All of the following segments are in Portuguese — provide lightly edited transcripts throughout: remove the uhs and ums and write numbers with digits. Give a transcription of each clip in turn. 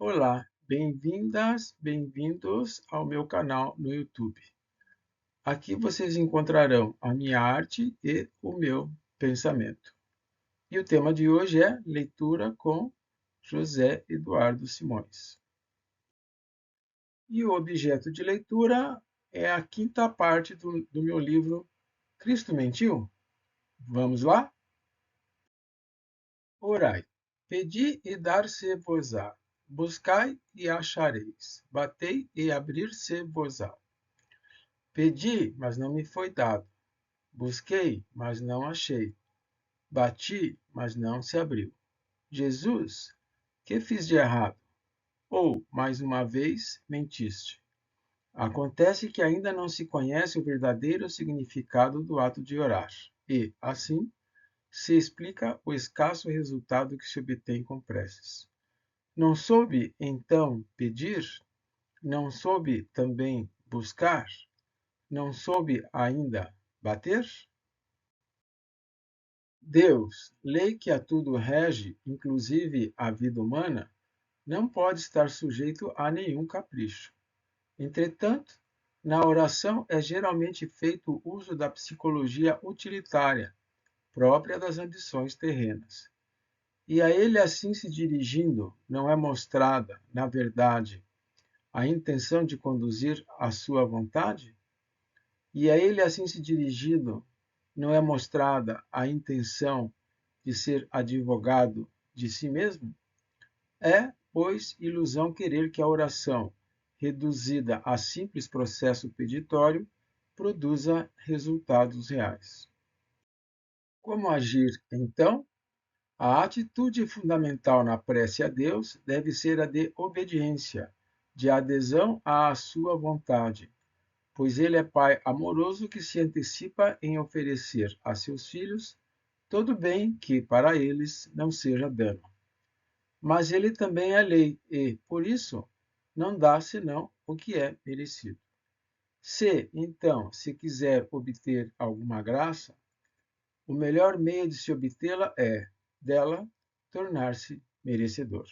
Olá, bem-vindas, bem-vindos ao meu canal no YouTube. Aqui vocês encontrarão a minha arte e o meu pensamento. E o tema de hoje é leitura com José Eduardo Simões. E o objeto de leitura é a quinta parte do meu livro Cristo Mentiu? Vamos lá? Orai, pedi e dar-se-vos-á, buscai e achareis, batei e abrir-se-vos-á. Pedi, mas não me foi dado. Busquei, mas não achei. Bati, mas não se abriu. Jesus, que fiz de errado? Ou, mais uma vez, mentiste? Acontece que ainda não se conhece o verdadeiro significado do ato de orar, e, assim, se explica o escasso resultado que se obtém com preces. Não soube, então, pedir? Não soube também buscar? Não soube ainda bater? Deus, lei que a tudo rege, inclusive a vida humana, não pode estar sujeito a nenhum capricho. Entretanto, na oração é geralmente feito uso da psicologia utilitária, própria das ambições terrenas. E a ele assim se dirigindo, não é mostrada, na verdade, a intenção de conduzir a sua vontade? E a ele assim se dirigindo, não é mostrada a intenção de ser advogado de si mesmo? É, pois, ilusão querer que a oração, reduzida a simples processo peditório, produza resultados reais. Como agir, então? A atitude fundamental na prece a Deus deve ser a de obediência, de adesão à sua vontade, pois ele é Pai amoroso que se antecipa em oferecer a seus filhos todo bem que para eles não seja dano. Mas ele também é lei e, por isso, não dá senão o que é merecido. Se, então, se quiser obter alguma graça, o melhor meio de se obtê-la é, dela, tornar-se merecedor.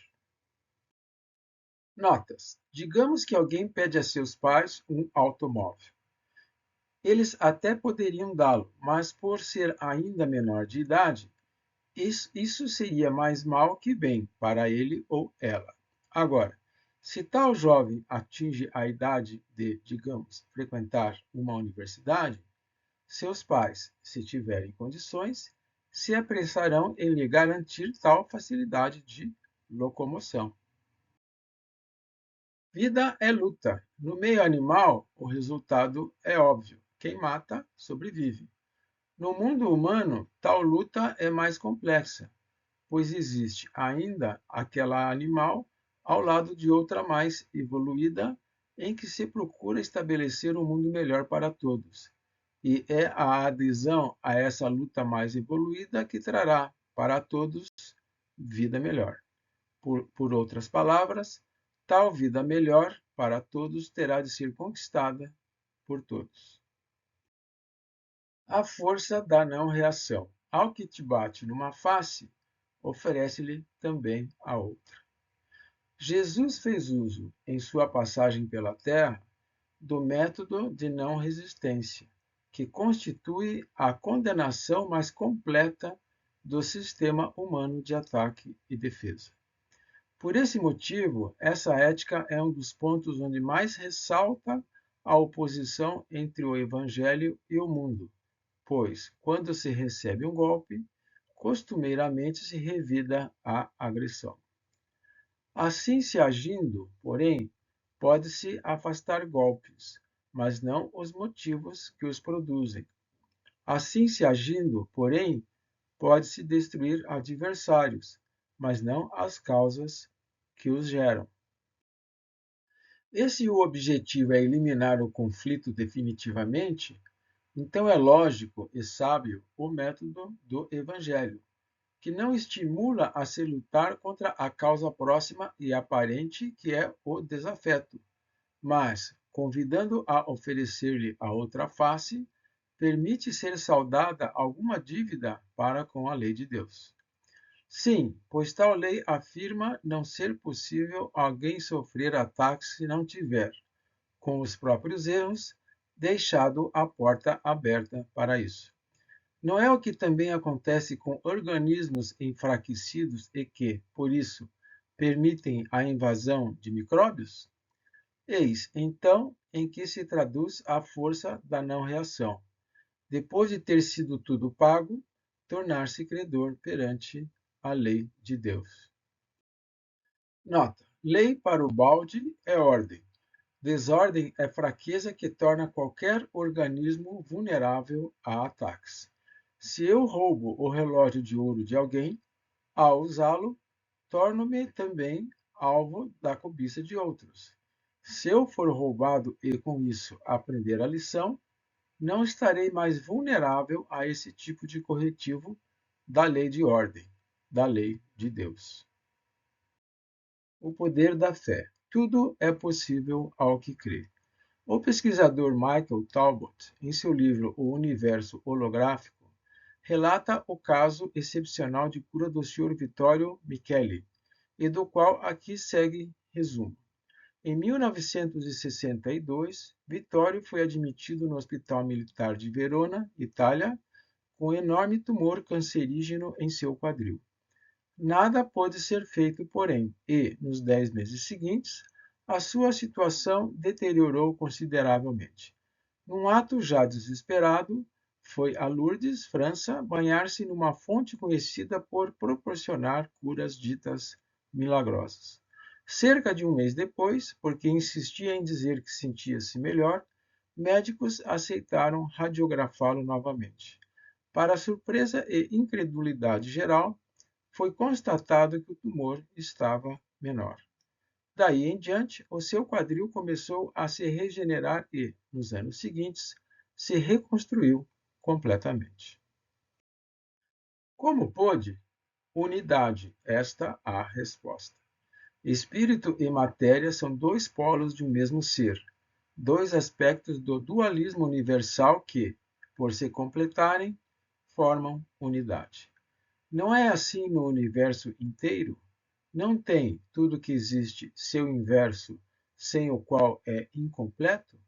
Notas. Digamos que alguém pede a seus pais um automóvel. Eles até poderiam dá-lo, mas por ser ainda menor de idade, isso seria mais mal que bem para ele ou ela. Agora, se tal jovem atinge a idade de, digamos, frequentar uma universidade, seus pais, se tiverem condições, se apressarão em lhe garantir tal facilidade de locomoção. Vida é luta. No meio animal, o resultado é óbvio. Quem mata, sobrevive. No mundo humano, tal luta é mais complexa, pois existe ainda aquela animal ao lado de outra mais evoluída, em que se procura estabelecer um mundo melhor para todos. E é a adesão a essa luta mais evoluída que trará para todos vida melhor. Por outras palavras, tal vida melhor para todos terá de ser conquistada por todos. A força da não reação. Ao que te bate numa face, oferece-lhe também a outra. Jesus fez uso, em sua passagem pela Terra, do método de não resistência, que constitui a condenação mais completa do sistema humano de ataque e defesa. Por esse motivo, essa ética é um dos pontos onde mais ressalta a oposição entre o Evangelho e o mundo, pois, quando se recebe um golpe, costumeiramente se revida a agressão. Assim se agindo, porém, pode-se afastar golpes, mas não os motivos que os produzem. Assim se agindo, porém, pode-se destruir adversários, mas não as causas que os geram. E se o objetivo é eliminar o conflito definitivamente, então é lógico e sábio o método do Evangelho, que não estimula a se lutar contra a causa próxima e aparente, que é o desafeto, mas, convidando a oferecer-lhe a outra face, permite ser saldada alguma dívida para com a lei de Deus. Sim, pois tal lei afirma não ser possível alguém sofrer ataques se não tiver, com os próprios erros, deixado a porta aberta para isso. Não é o que também acontece com organismos enfraquecidos e que, por isso, permitem a invasão de micróbios? Eis, então, em que se traduz a força da não-reação. Depois de ter sido tudo pago, tornar-se credor perante a lei de Deus. Nota: lei para o balde é ordem. Desordem é fraqueza que torna qualquer organismo vulnerável a ataques. Se eu roubo o relógio de ouro de alguém, ao usá-lo, torno-me também alvo da cobiça de outros. Se eu for roubado e, com isso, aprender a lição, não estarei mais vulnerável a esse tipo de corretivo da lei de ordem, da lei de Deus. O poder da fé. Tudo é possível ao que crê. O pesquisador Michael Talbot, em seu livro O Universo Holográfico, relata o caso excepcional de cura do Sr. Vittorio Micheli, e do qual aqui segue resumo. Em 1962, Vittorio foi admitido no Hospital Militar de Verona, Itália, com um enorme tumor cancerígeno em seu quadril. Nada pôde ser feito, porém, e, nos 10 meses seguintes, a sua situação deteriorou consideravelmente. Num ato já desesperado, foi a Lourdes, França, banhar-se numa fonte conhecida por proporcionar curas ditas milagrosas. Cerca de um mês depois, porque insistia em dizer que sentia-se melhor, médicos aceitaram radiografá-lo novamente. Para a surpresa e incredulidade geral, foi constatado que o tumor estava menor. Daí em diante, o seu quadril começou a se regenerar e, nos anos seguintes, se reconstruiu completamente. Como pôde? Unidade, esta a resposta. Espírito e matéria são dois polos de um mesmo ser, dois aspectos do dualismo universal que, por se completarem, formam unidade. Não é assim no universo inteiro? Não tem tudo que existe seu inverso, sem o qual é incompleto?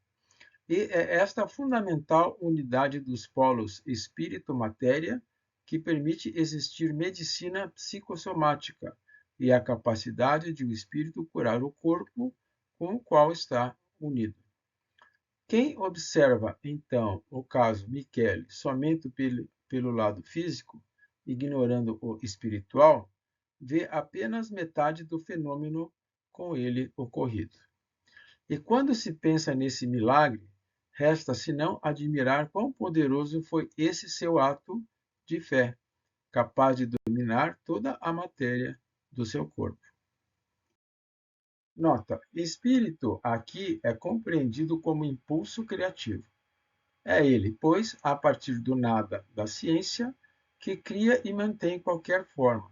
E é esta fundamental unidade dos polos espírito-matéria que permite existir medicina psicossomática e a capacidade de o espírito curar o corpo com o qual está unido. Quem observa, então, o caso Michele somente pelo lado físico, ignorando o espiritual, vê apenas metade do fenômeno com ele ocorrido. E quando se pensa nesse milagre, resta senão admirar quão poderoso foi esse seu ato de fé, capaz de dominar toda a matéria do seu corpo. Nota: espírito aqui é compreendido como impulso criativo. É ele, pois, a partir do nada da ciência, que cria e mantém qualquer forma.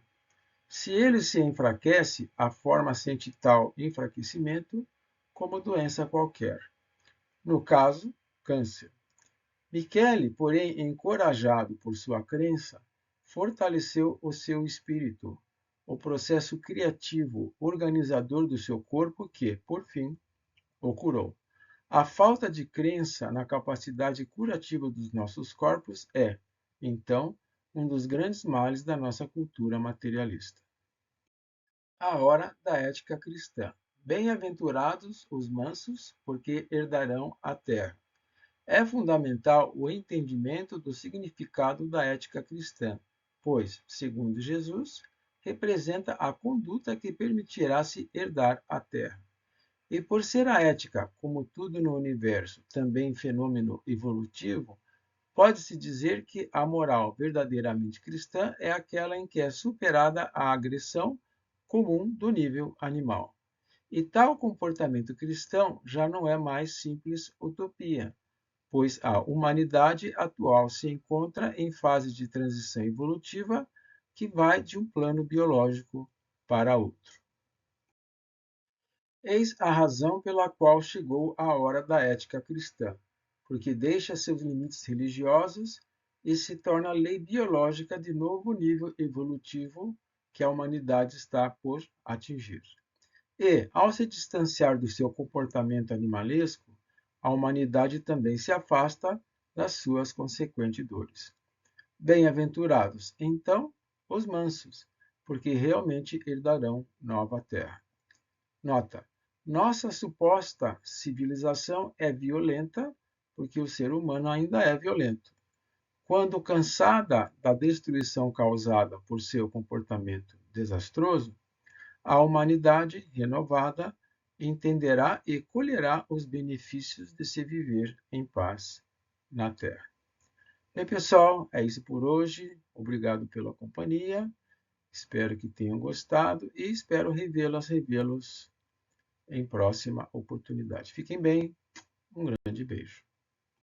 Se ele se enfraquece, a forma sente tal enfraquecimento como doença qualquer. No caso, câncer. Michele, porém, encorajado por sua crença, fortaleceu o seu espírito, o processo criativo, organizador do seu corpo que, por fim, o curou. A falta de crença na capacidade curativa dos nossos corpos é, então, um dos grandes males da nossa cultura materialista. A hora da ética cristã. Bem-aventurados os mansos, porque herdarão a terra. É fundamental o entendimento do significado da ética cristã, pois, segundo Jesus, representa a conduta que permitirá se herdar a terra. E por ser a ética, como tudo no universo, também fenômeno evolutivo, pode-se dizer que a moral verdadeiramente cristã é aquela em que é superada a agressão comum do nível animal. E tal comportamento cristão já não é mais simples utopia, pois a humanidade atual se encontra em fase de transição evolutiva que vai de um plano biológico para outro. Eis a razão pela qual chegou a hora da ética cristã, porque deixa seus limites religiosos e se torna lei biológica de novo nível evolutivo, que a humanidade está por atingir. E, ao se distanciar do seu comportamento animalesco, a humanidade também se afasta das suas consequentes dores. Bem-aventurados, então, os mansos, porque realmente herdarão nova terra. Nota: nossa suposta civilização é violenta porque o ser humano ainda é violento. Quando cansada da destruição causada por seu comportamento desastroso, a humanidade renovada entenderá e colherá os benefícios de se viver em paz na Terra. Bem, pessoal, é isso por hoje. Obrigado pela companhia. Espero que tenham gostado e espero revê-los em próxima oportunidade. Fiquem bem. Um grande beijo.